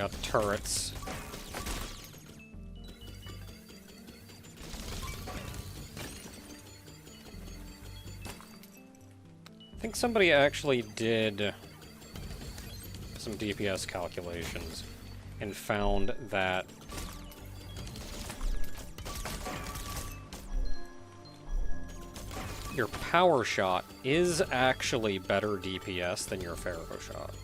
got the turrets. I think somebody actually did some DPS calculations and found that your power shot is actually better DPS than your Pharaoh shot.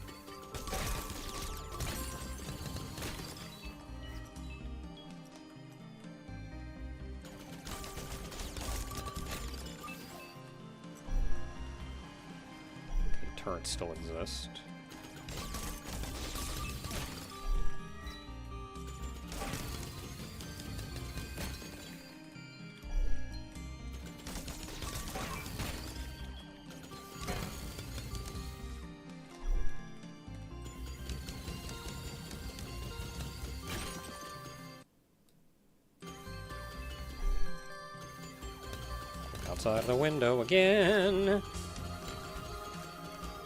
Okay, turrets still exist. Outside the window again.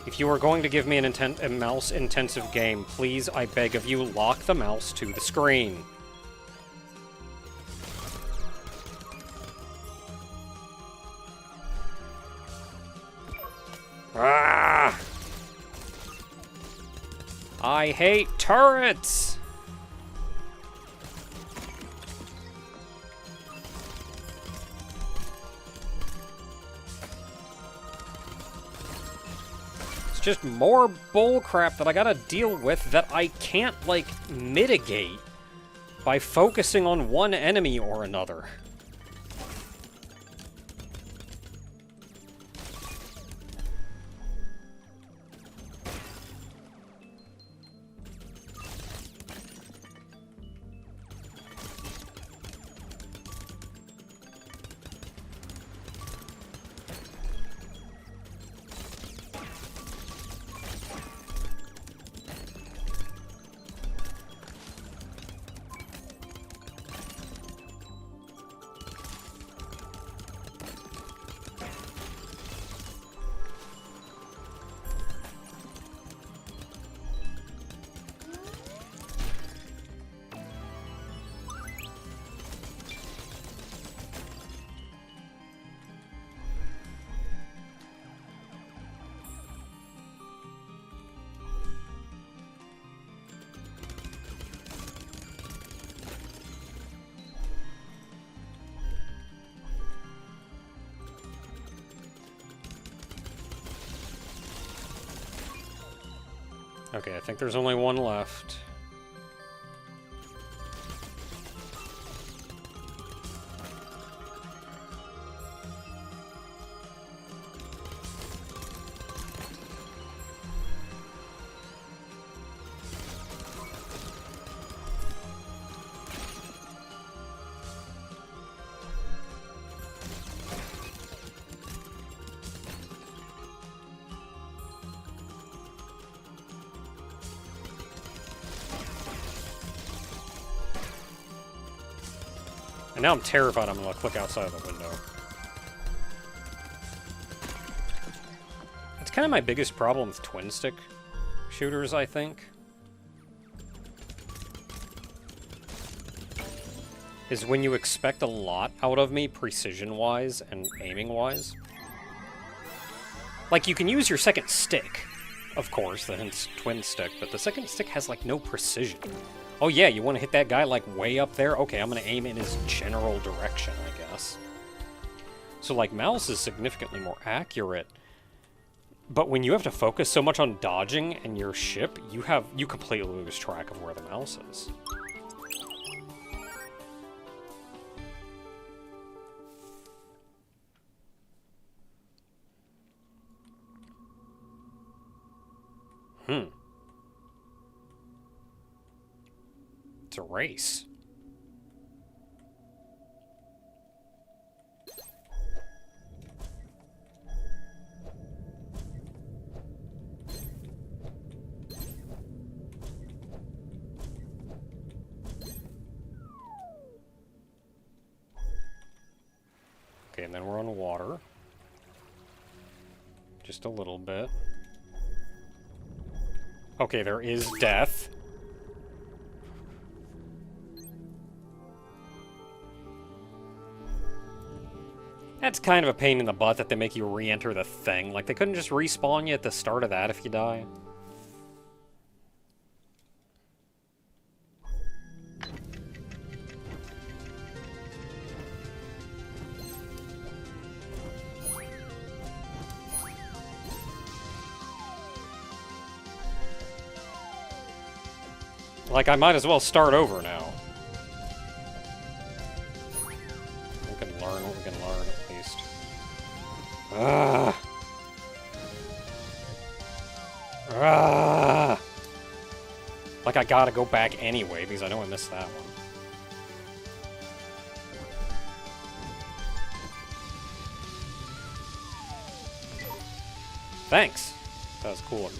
If you are going to give me a mouse-intensive game, please, I beg of you, lock the mouse to the screen. Ah! I hate turrets! Just more bullcrap that I gotta deal with that I can't, like, mitigate by focusing on one enemy or another. Okay, I think there's only one left. And now I'm terrified I'm gonna click outside of the window. It's kind of my biggest problem with twin stick shooters, I think. Is when you expect a lot out of me precision-wise and aiming-wise. Like, you can use your second stick, of course, hence twin stick, but the second stick has, like, no precision. Oh yeah, you want to hit that guy, like, way up there? Okay, I'm going to aim in his general direction, I guess. So, like, mouse is significantly more accurate. But when you have to focus so much on dodging and your ship, you completely lose track of where the mouse is. It's a race. Okay, and then we're on water. Just a little bit. Okay, there is death. That's kind of a pain in the butt that they make you re-enter the thing. Like, they couldn't just respawn you at the start of that if you die. Like, I might as well start over now. We can learn what we can learn, at least. Like, I gotta go back anyway, because I know I missed that one. Thanks! That was cool of you.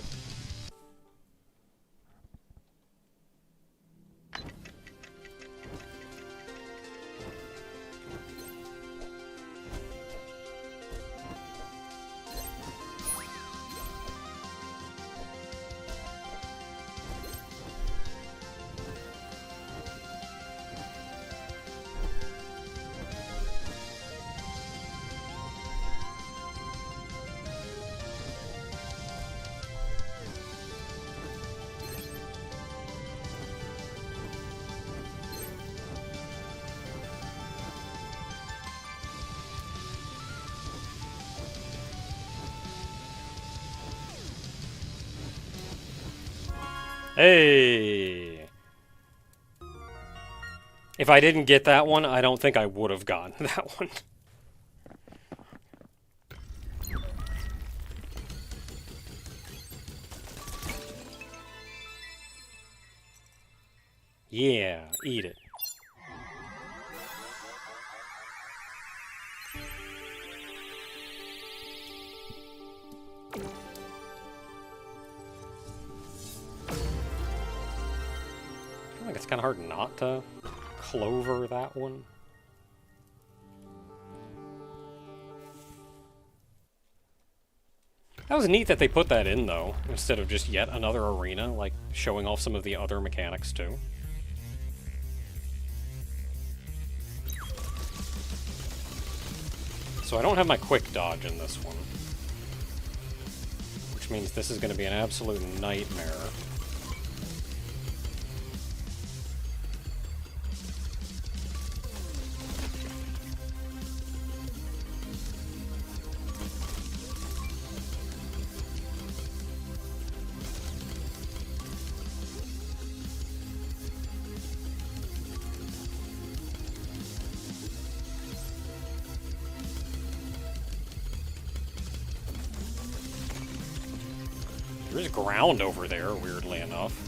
Hey! If I didn't get that one, I don't think I would have gotten that one. Yeah, eat it. I think it's kind of hard not to clover that one. That was neat that they put that in, though, instead of just yet another arena, like showing off some of the other mechanics, too. So I don't have my quick dodge in this one, which means this is going to be an absolute nightmare. There's ground over there, weirdly enough.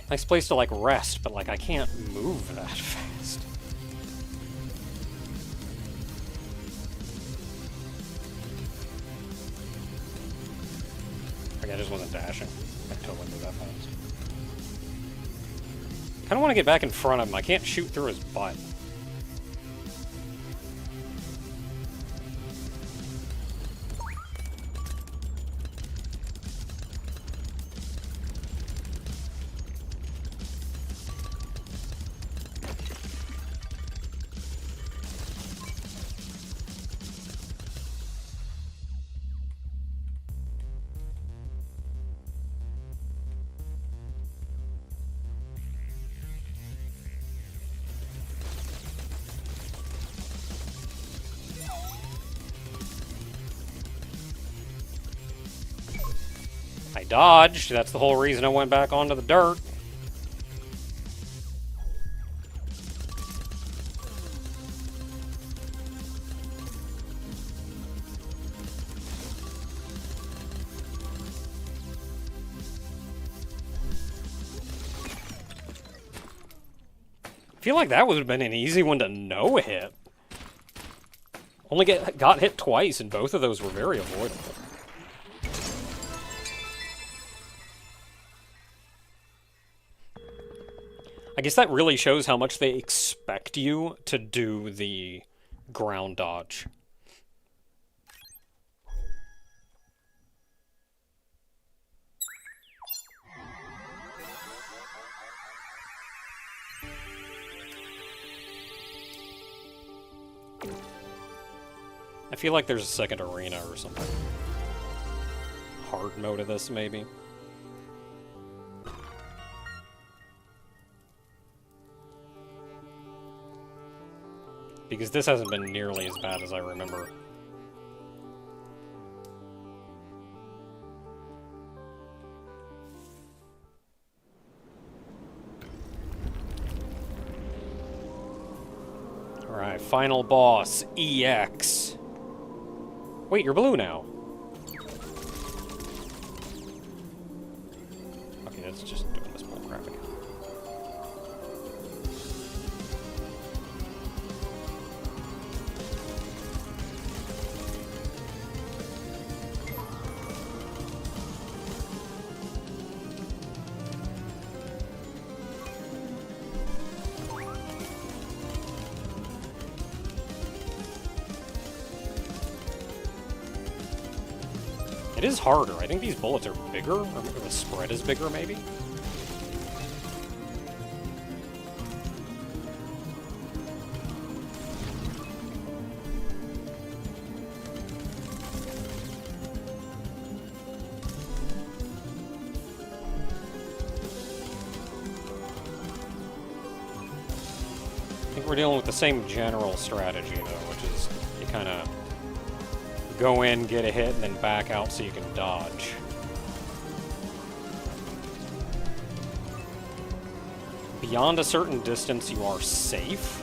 Nice place to, like, rest, but, like, I can't move that fast. Okay, I just wasn't dashing. I totally moved that fast. Kinda wanna get back in front of him. I can't shoot through his butt. I dodged. That's the whole reason I went back onto the dirt. I feel like that would have been an easy one to no-hit. Only got hit twice, and both of those were very avoidable. I guess that really shows how much they expect you to do the ground dodge. I feel like there's a second arena or something. Hard mode of this, maybe. Because this hasn't been nearly as bad as I remember. Alright, final boss, EX. Wait, you're blue now. Okay, that's just doing this bullcrap again. It is harder. I think these bullets are bigger, or the spread is bigger, maybe? I think we're dealing with the same general strategy, though, which is you kind of go in, get a hit, and then back out so you can dodge. Beyond a certain distance, you are safe.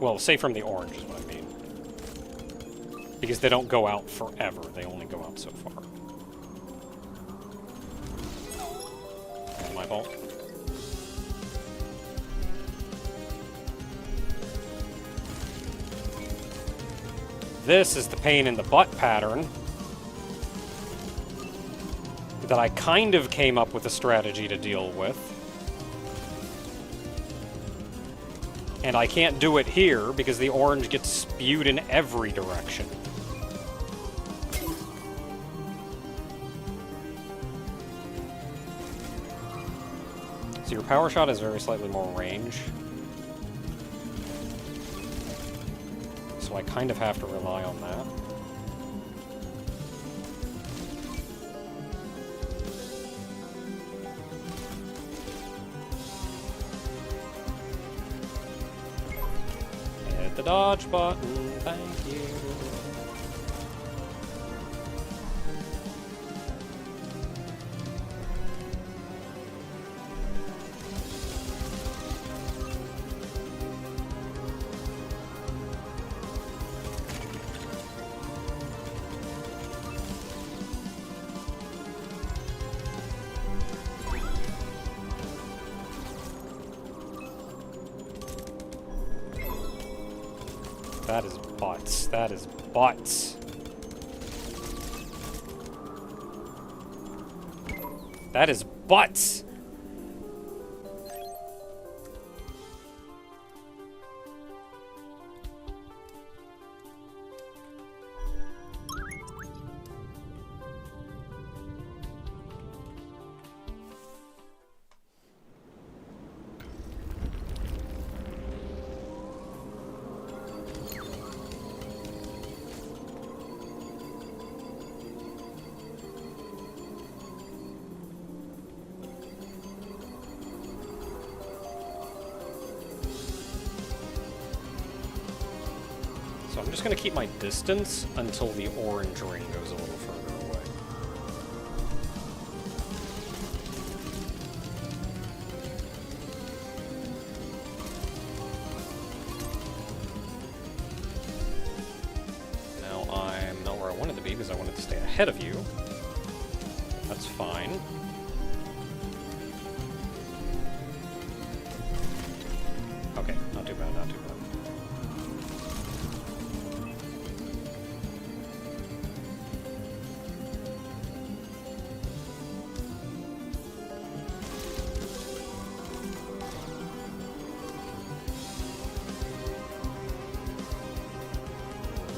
Well, safe from the orange is what I mean. Because they don't go out forever, they only go out so far. That's my fault. This is the pain in the butt pattern that I kind of came up with a strategy to deal with. And I can't do it here because the orange gets spewed in every direction. So your power shot has very slightly more range. So I kind of have to rely on that. The dodge button, thank you. That is butts. That is butts. That is butts. I'm just going to keep my distance until the orange ring goes a little further away. Now I'm not where I wanted to be because I wanted to stay ahead of you. That's fine. Okay, not too bad, not too bad.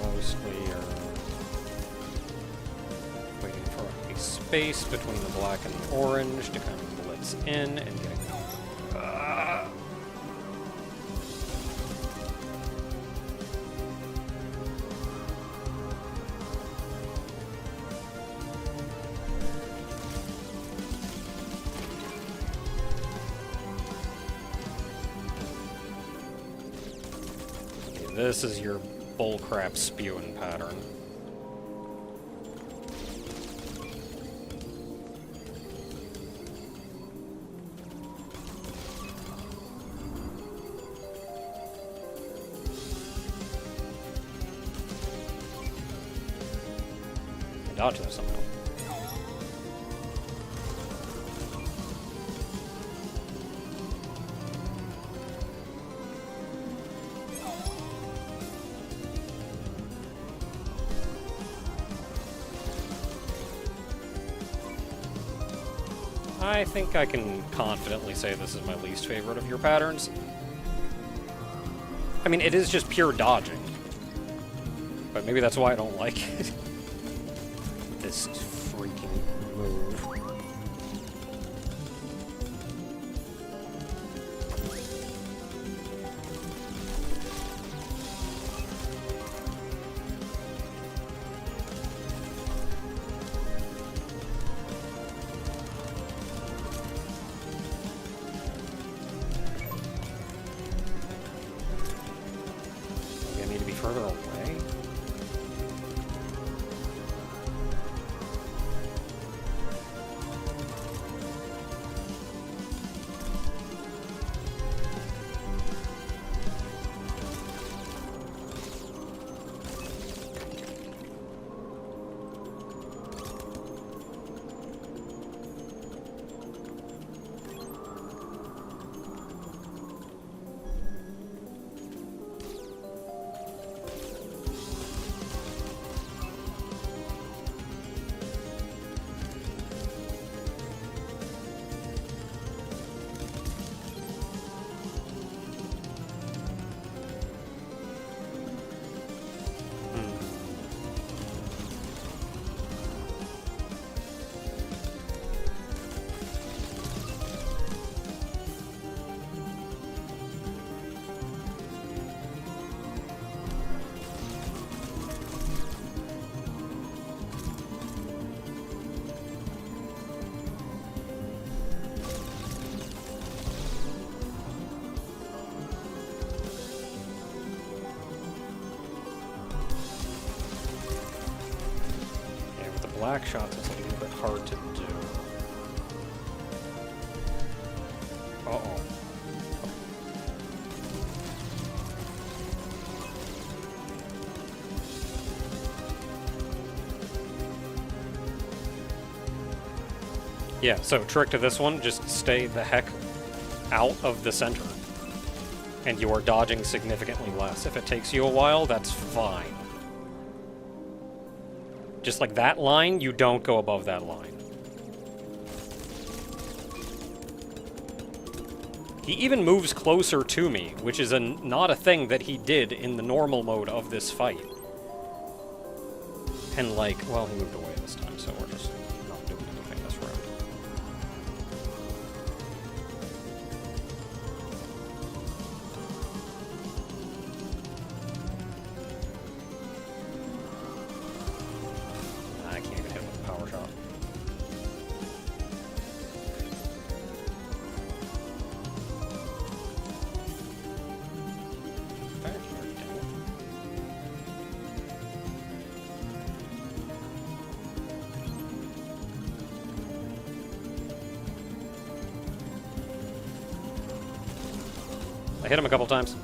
Mostly are waiting for a space between the black and the orange to kind of blitz in and get this is your bullcrap spewing pattern. I dodge that somehow. I think I can confidently say this is my least favorite of your patterns. I mean, it is just pure dodging. But maybe that's why I don't like it. This freaking move. Further away? Black shots is a little bit hard to do. Uh-oh. Yeah, so trick to this one, just stay the heck out of the center. And you are dodging significantly less. If it takes you a while, that's fine. Just like that line, you don't go above that line. He even moves closer to me, which is not a thing that he did in the normal mode of this fight. And like, well, he moved away this time, so we're just not doing anything this round. I can't even hit him with a power shot. I hit him a couple times.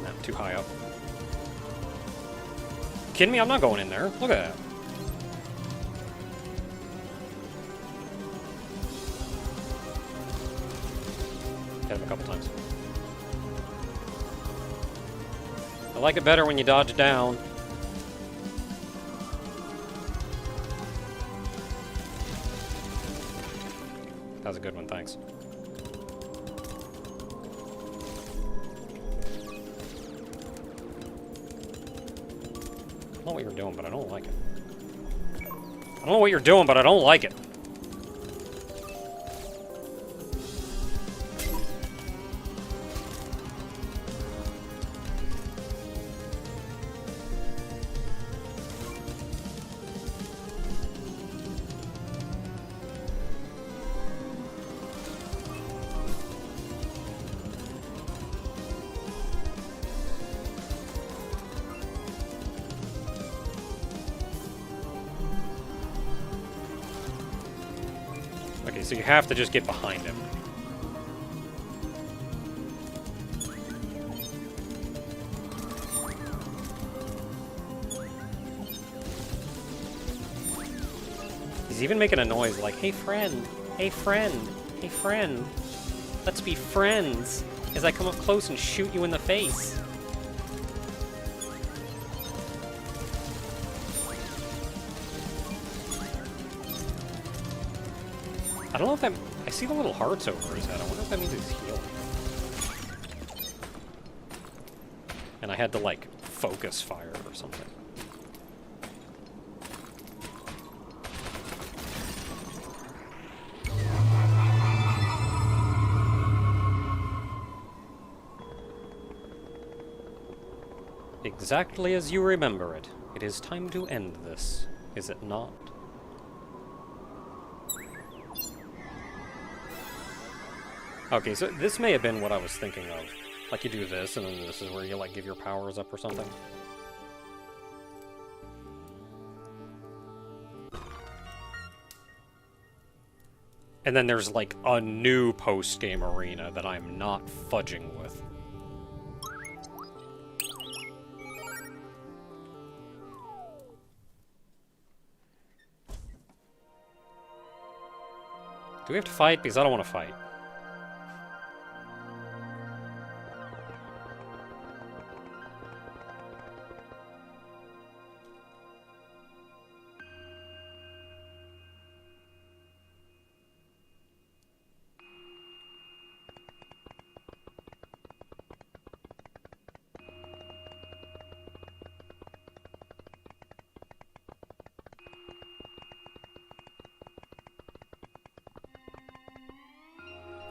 Nah, too high up. Kidding me? I'm not going in there. Look at that. Hit him a couple times. I like it better when you dodge down. That was a good one, thanks. I don't know what you're doing, but I don't like it. I don't know what you're doing, but I don't like it. Okay, so you have to just get behind him. He's even making a noise like, hey friend, hey friend, hey friend. Let's be friends as I come up close and shoot you in the face. I don't know if that... I see the little hearts over his head. I wonder if that means he's healed. And I had to, like, focus fire or something. Exactly as you remember it. It is time to end this, is it not? Okay, so this may have been what I was thinking of. Like, you do this, and then this is where you, like, give your powers up or something. And then there's, like, a new post-game arena that I'm not fudging with. Do we have to fight? Because I don't want to fight.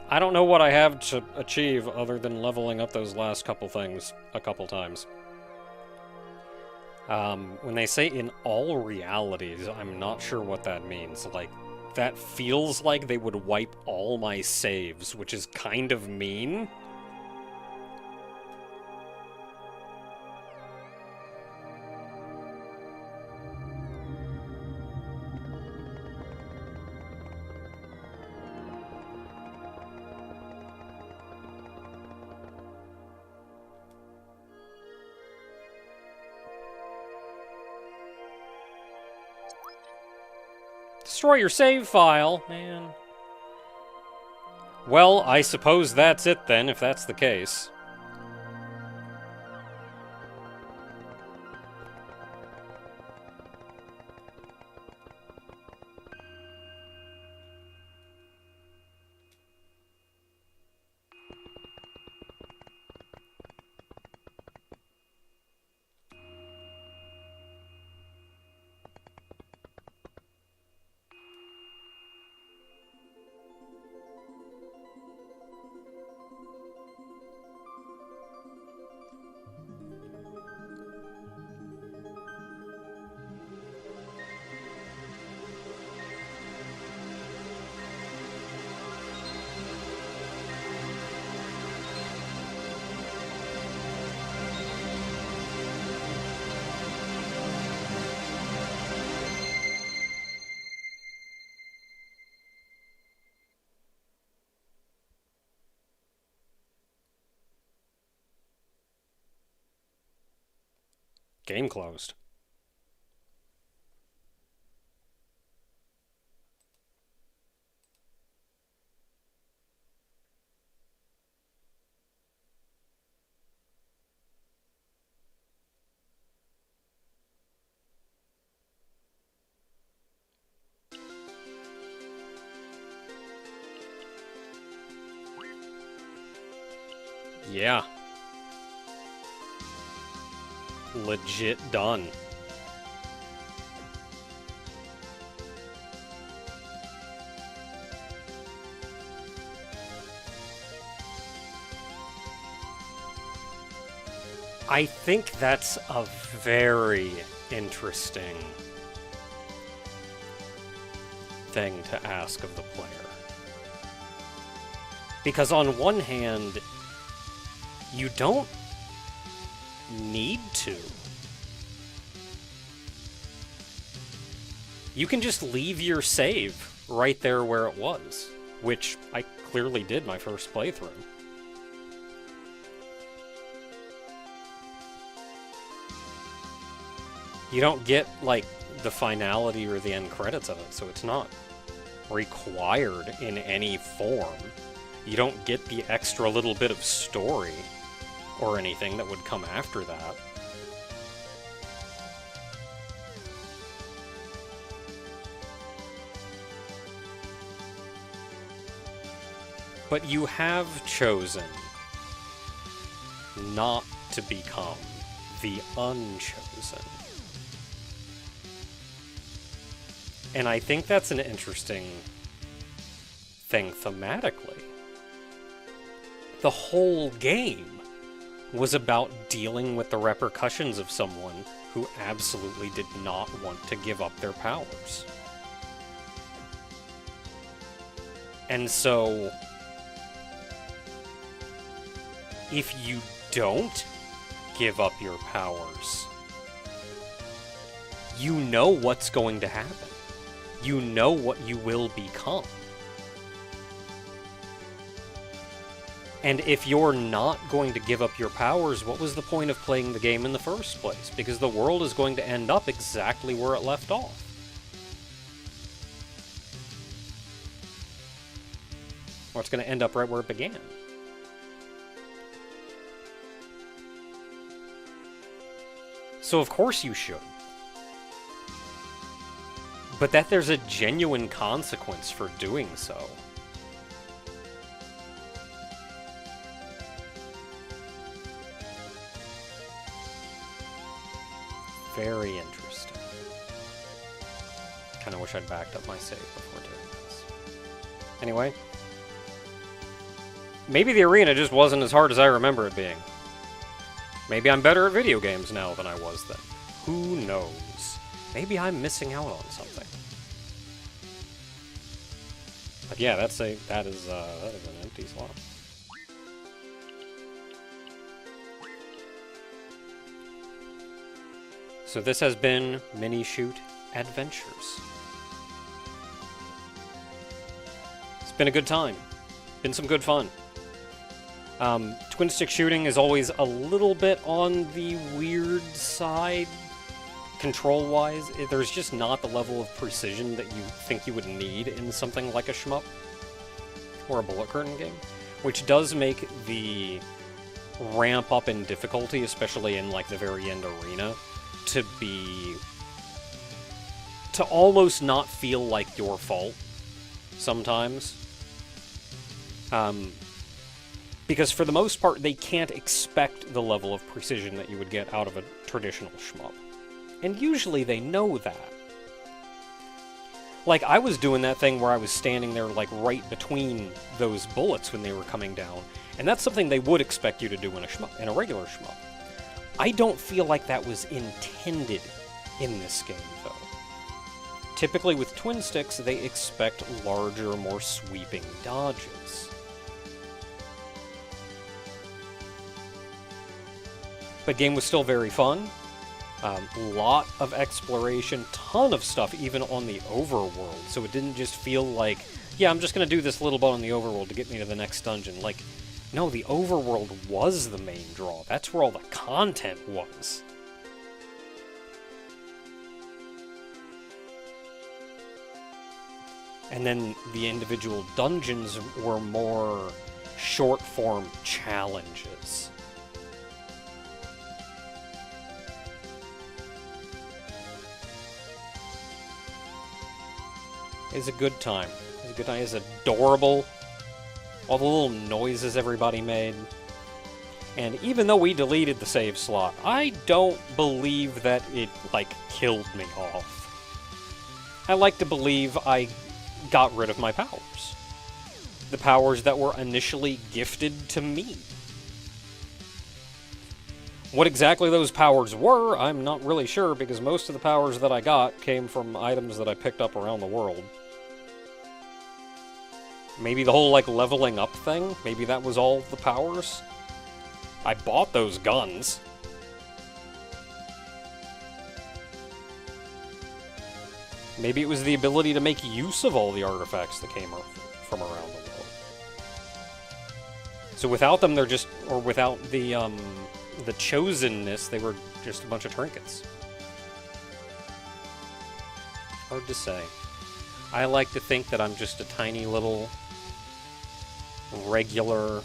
I don't know what I have to achieve other than leveling up those last couple things a couple times. When they say in all realities, I'm not sure what that means. Like, that feels like they would wipe all my saves, which is kind of mean. Destroy your save file, man. Well, I suppose that's it then, if that's the case. Game closed. Yeah. Legit done. I think that's a very interesting thing to ask of the player. Because on one hand, you don't need to. You can just leave your save right there where it was, which I clearly did my first playthrough. You don't get, like, the finality or the end credits of it, so it's not required in any form. You don't get the extra little bit of story or anything that would come after that. But you have chosen not to become the unchosen. And I think that's an interesting thing thematically. The whole game was about dealing with the repercussions of someone who absolutely did not want to give up their powers. And so, if you don't give up your powers, you know what's going to happen. You know what you will become. And if you're not going to give up your powers, what was the point of playing the game in the first place? Because the world is going to end up exactly where it left off. Or it's going to end up right where it began. So of course you should. But that there's a genuine consequence for doing so. Very interesting. Kinda wish I'd backed up my save before doing this. Anyway. Maybe the arena just wasn't as hard as I remember it being. Maybe I'm better at video games now than I was then. Who knows? Maybe I'm missing out on something. But yeah, that is an empty slot. So this has been Minishoot Adventures. It's been a good time. Been some good fun. Twin stick shooting is always a little bit on the weird side, control-wise. There's just not the level of precision that you think you would need in something like a shmup or a bullet curtain game, which does make the ramp up in difficulty, especially in like the very end arena, to almost not feel like your fault sometimes. Because for the most part, they can't expect the level of precision that you would get out of a traditional shmup. And usually they know that. Like, I was doing that thing where I was standing there, like, right between those bullets when they were coming down. And that's something they would expect you to do in a regular shmup. I don't feel like that was intended in this game, though. Typically with twin sticks, they expect larger, more sweeping dodges. But game was still very fun. Lot of exploration, ton of stuff even on the overworld, so it didn't just feel like, yeah, I'm just going to do this little bit on the overworld to get me to the next dungeon. Like, no, the overworld was the main draw. That's where all the content was. And then the individual dungeons were more short-form challenges. It's a good time. It's a good time. It's adorable. All the little noises everybody made. And even though we deleted the save slot, I don't believe that it, like, killed me off. I like to believe I got rid of my powers. The powers that were initially gifted to me. What exactly those powers were, I'm not really sure, because most of the powers that I got came from items that I picked up around the world. Maybe the whole, like, leveling up thing? Maybe that was all the powers? I bought those guns. Maybe it was the ability to make use of all the artifacts that came from around the world. So without them, they're just... Or without the chosenness, they were just a bunch of trinkets. Hard to say. I like to think that I'm just a tiny little... regular...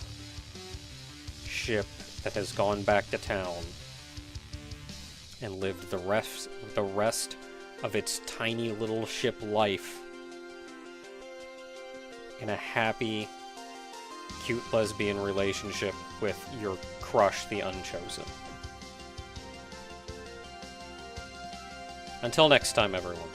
ship that has gone back to town and lived the rest of its tiny little ship life in a happy, cute lesbian relationship with your crush, the Unchosen. Until next time, everyone.